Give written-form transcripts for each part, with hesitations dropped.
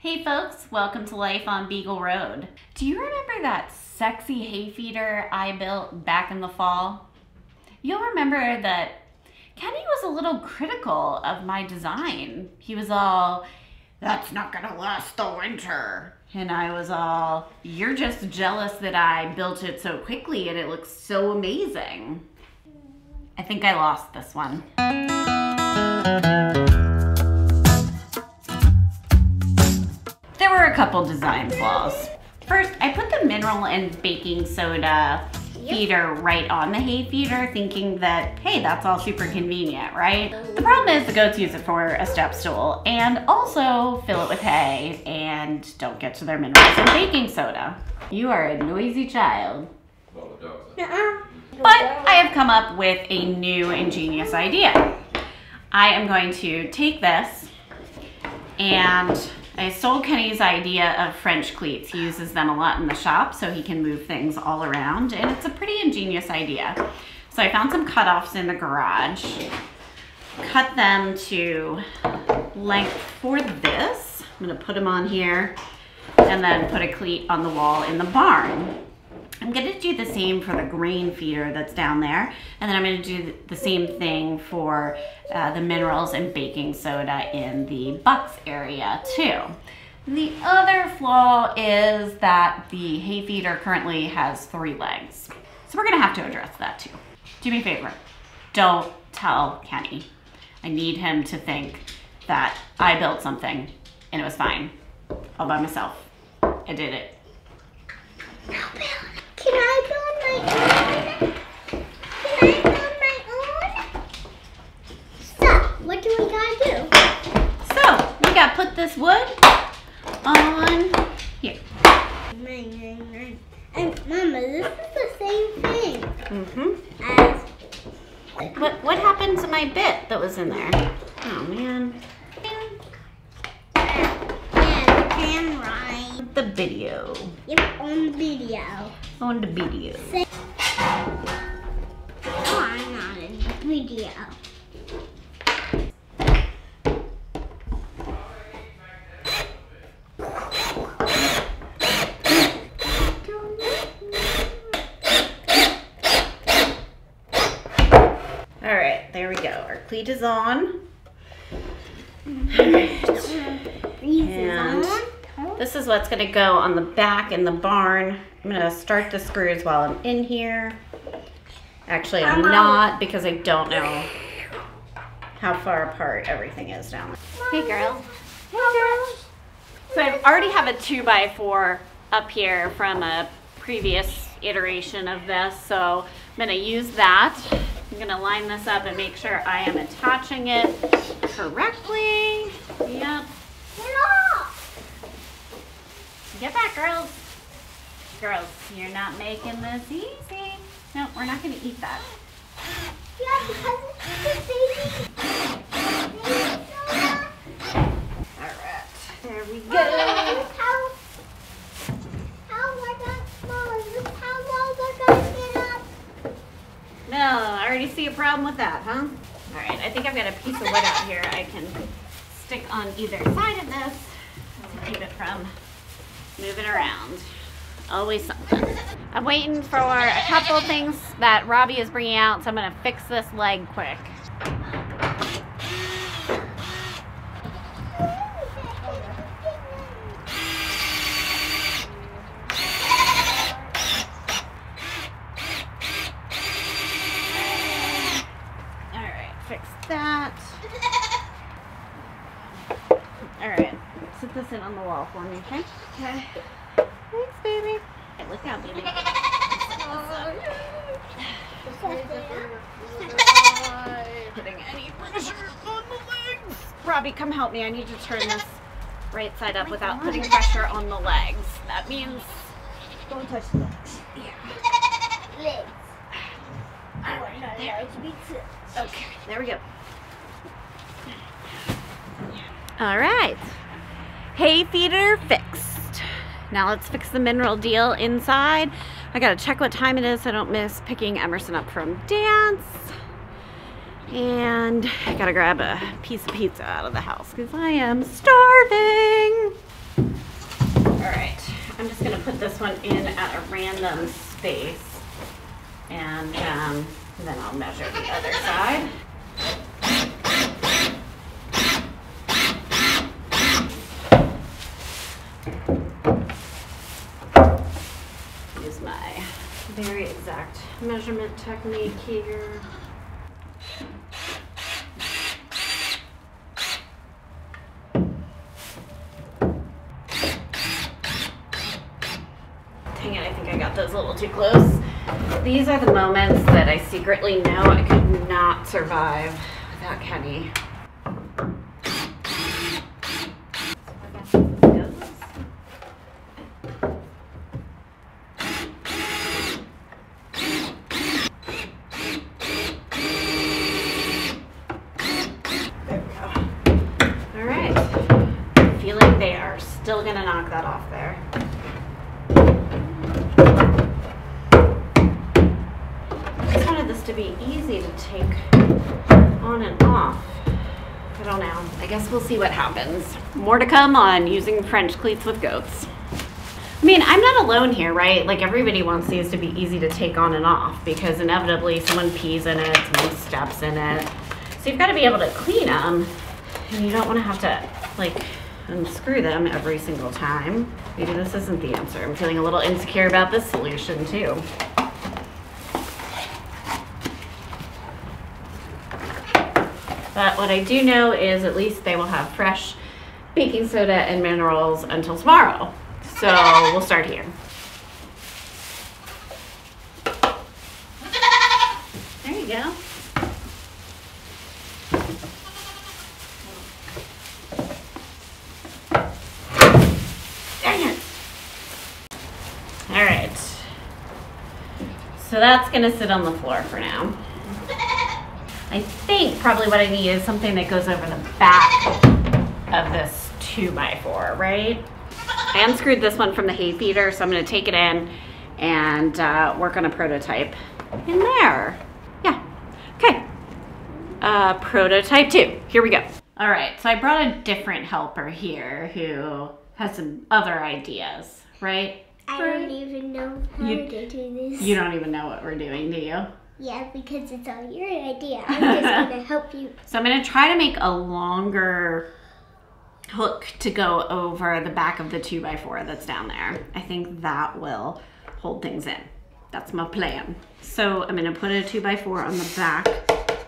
Hey folks, welcome to Life on Beagle Road. Do you remember that sexy hay feeder I built back in the fall? You'll remember that Kenny was a little critical of my design. He was all, "That's not gonna last the winter." And I was all, "You're just jealous that I built it so quickly and it looks so amazing." I think I lost this one. There were a couple design flaws. First, I put the mineral and baking soda feeder right on the hay feeder, thinking that, hey, that's all super convenient, right? The problem is the goats use it for a step stool and also fill it with hay and don't get to their minerals and baking soda. You are a noisy child. But I have come up with a new ingenious idea. I am going to take this, and I stole Kenny's idea of French cleats. He uses them a lot in the shop so he can move things all around, and it's a pretty ingenious idea. So I found some cutoffs in the garage, cut them to length for this. I'm gonna put them on here and then put a cleat on the wall in the barn. I'm gonna do the same for the grain feeder that's down there, and then I'm gonna do the same thing for the minerals and baking soda in the bucks area too. The other flaw is that the hay feeder currently has 3 legs. So we're gonna have to address that too. Do me a favor, don't tell Kenny. I need him to think that I built something and it was fine, all by myself. I did it. Can I build my own? Can I build my own? So, what do we gotta do? So, we gotta put this wood on here. And Mama, this is the same thing Mm-hmm. as... What happened to my bit that was in there? Oh, man. And camera. The video. Yep, on video. On the video. Oh, I'm not in the video. All right, there we go. Our cleat is on. All right. And this is what's gonna go on the back in the barn. I'm gonna start the screws while I'm in here. Actually, I'm not, because I don't know how far apart everything is down there. Hey, girl. Hey, girl. So I already have a 2x4 up here from a previous iteration of this, so I'm gonna use that. I'm gonna line this up and make sure I am attaching it correctly. Yep. Get back, girls. Girls, you're not making this easy. No, we're not gonna eat that. Yeah, because it's the baby. All right, there we go. How we're gonna, Mama, is this how low we're gonna get up? No, I already see a problem with that, huh? All right, I think I've got a piece of wood out here I can stick on either side of this to keep it from moving around. Always something. I'm waiting for a couple things that Robbie is bringing out, so I'm gonna fix this leg quick. All right, fix that. All right, sit this in on the wall for me, okay? Okay. Thanks, baby. Hey, look out, baby. Putting any pressure on the legs. Robbie, come help me. I need to turn this right side up without putting pressure on the legs. That means... Don't touch the legs. Yeah. Legs. All right, there. Okay, there we go. All right. Hay feeder fixed. Now let's fix the mineral deal inside. I gotta check what time it is so I don't miss picking Emerson up from dance. And I gotta grab a piece of pizza out of the house because I am starving. this one in at a random space, and then I'll measure the other side. Use my very exact measurement technique here. Dang it, I think I got those a little too close. These are the moments that I secretly know I could not survive without Kenny. Still gonna knock that off there. I just wanted this to be easy to take on and off. I don't know. I guess we'll see what happens. More to come on using French cleats with goats. I mean, I'm not alone here, right? Like, everybody wants these to be easy to take on and off because inevitably someone pees in it, someone steps in it. So you've got to be able to clean them, and you don't want to have to, like, unscrew them every single time. Maybe this isn't the answer. I'm feeling a little insecure about this solution too. But what I do know is at least they will have fresh baking soda and minerals until tomorrow. So we'll start here. There you go. So that's gonna sit on the floor for now. I think probably what I need is something that goes over the back of this 2x4, right? I unscrewed this one from the hay feeder, so I'm gonna take it in and work on a prototype in there. Yeah, okay. Prototype 2, here we go. All right, so I brought a different helper here who has some other ideas, right? I don't even know how to do this. You don't even know what we're doing, do you? Yeah, because it's all your idea. I'm just going to help you. So I'm going to try to make a longer hook to go over the back of the 2x4 that's down there. I think that will hold things in. That's my plan. So I'm going to put a 2x4 on the back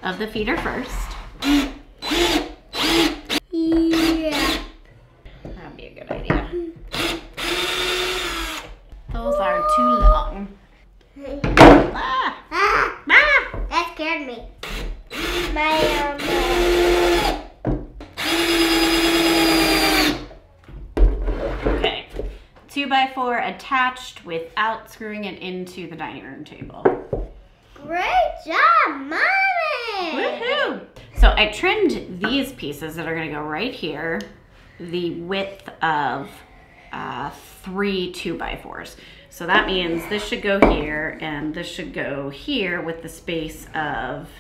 of the feeder first. Yeah. That'd be a good idea. Those are too long. Ah! Ah! Ah! That scared me. Okay. 2x4 attached without screwing it into the dining room table. Great job, Mommy! Woohoo! So I trimmed these pieces that are going to go right here, the width of 3 2x4s. So that means this should go here and this should go here with the space of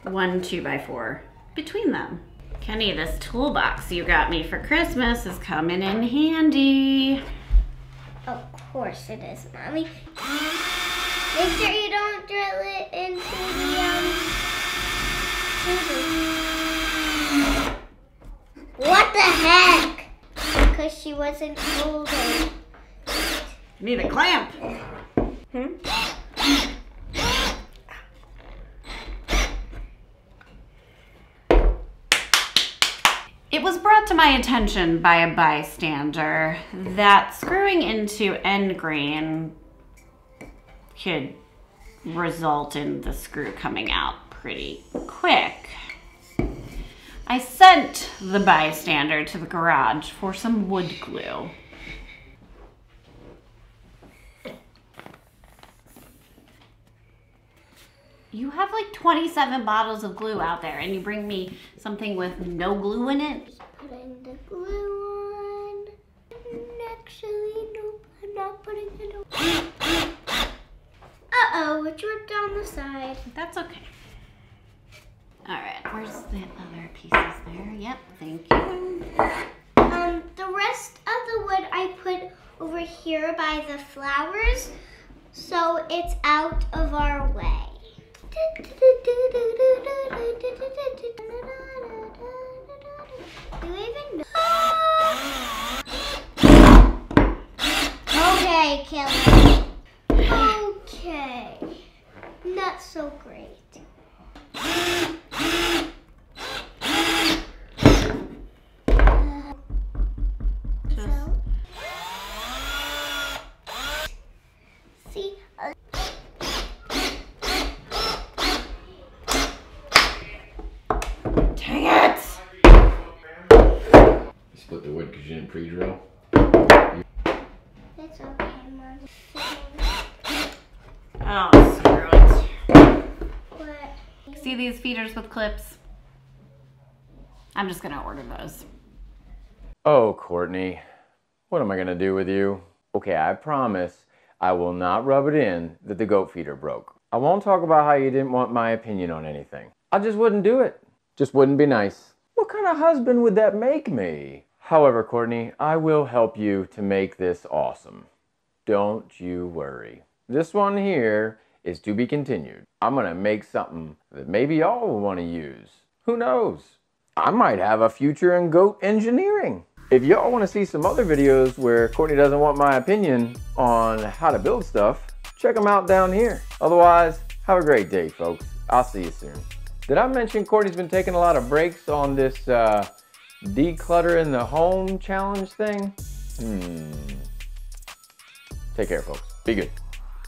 1 2x4 between them. Kenny, this toolbox you got me for Christmas is coming in handy. Of course it is, Mommy. Make sure you don't drill it into the What the heck? Because she wasn't holding. Need a clamp. It was brought to my attention by a bystander that screwing into end grain could result in the screw coming out pretty quick. I sent the bystander to the garage for some wood glue. You have like 27 bottles of glue out there and you bring me something with no glue in it? Just putting the glue on. Actually, nope, I'm not putting it on. Uh-oh, it dripped down the side. That's okay. All right, where's the other pieces there? Yep, thank you. The rest of the wood I put over here by the flowers, so it's out of our way. Do you even know? Okay, Kelly. Okay. Not so great. Dang it! You split the wood because you didn't pre-drill? It's okay, Mom. Oh, screw it. What? See these feeders with clips? I'm just gonna order those. Oh, Courtney, what am I gonna do with you? Okay, I promise I will not rub it in that the goat feeder broke. I won't talk about how you didn't want my opinion on anything. I just wouldn't do it. Just wouldn't be nice. What kind of husband would that make me? However, Courtney, I will help you to make this awesome. Don't you worry. This one here is to be continued. I'm gonna make something that maybe y'all will want to use. Who knows? I might have a future in goat engineering. If y'all want to see some other videos where Courtney doesn't want my opinion on how to build stuff, check them out down here. Otherwise, have a great day, folks. I'll see you soon. Did I mention Courtney's been taking a lot of breaks on this declutter in the home challenge thing? Take care, folks. Be good.